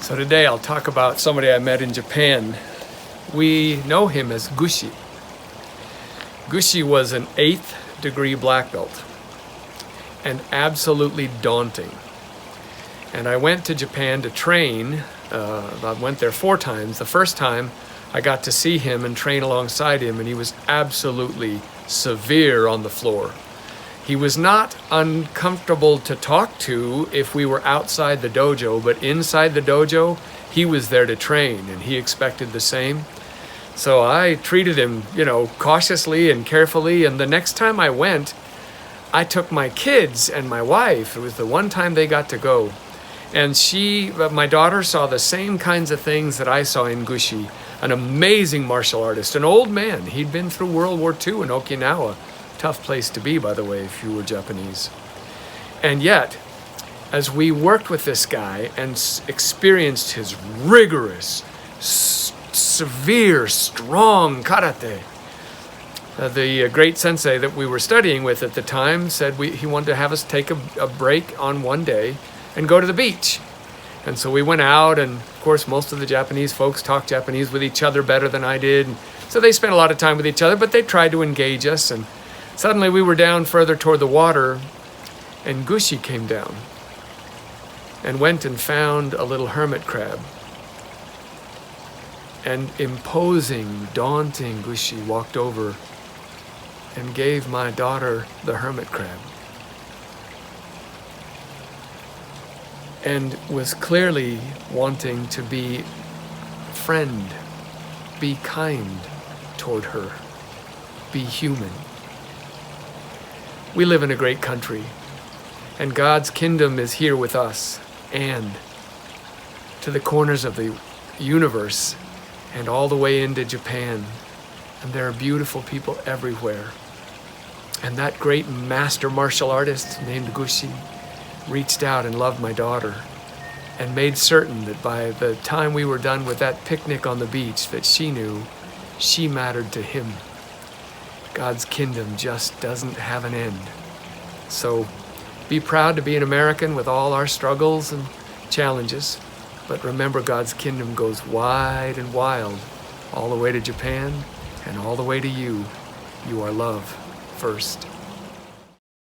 So today I'll talk about somebody I met in Japan. We know him as Gushi. Gushi was an 8th degree black belt and absolutely daunting. And I went to Japan to train. I went there 4 times. The first time I got to see him and train alongside him, and he was absolutely severe on the floor. He was not uncomfortable to talk to if we were outside the dojo, but inside the dojo, he was there to train, and he expected the same. So I treated him, cautiously and carefully, and the next time I went, I took my kids and my wife. It was the one time they got to go. And my daughter saw the same kinds of things that I saw in Gushi, an amazing martial artist, an old man. He'd been through World War II in Okinawa. Tough place to be, by the way, if you were Japanese. And yet, as we worked with this guy and experienced his rigorous, severe, strong karate, the great sensei that we were studying with at the time said he wanted to have us take a break on one day and go to the beach. And so we went out, and of course most of the Japanese folks talk Japanese with each other better than I did. So they spent a lot of time with each other, but they tried to engage us. And suddenly we were down further toward the water, and Gushi came down and went and found a little hermit crab. And imposing, daunting Gushi walked over and gave my daughter the hermit crab. And was clearly wanting to be a friend, be kind toward her, be human. We live in a great country, and God's kingdom is here with us and to the corners of the universe and all the way into Japan. And there are beautiful people everywhere. And that great master martial artist named Gushi reached out and loved my daughter and made certain that by the time we were done with that picnic on the beach, that she knew she mattered to him. God's kingdom just doesn't have an end. So be proud to be an American with all our struggles and challenges, but remember God's kingdom goes wide and wild, all the way to Japan and all the way to you. You are love first.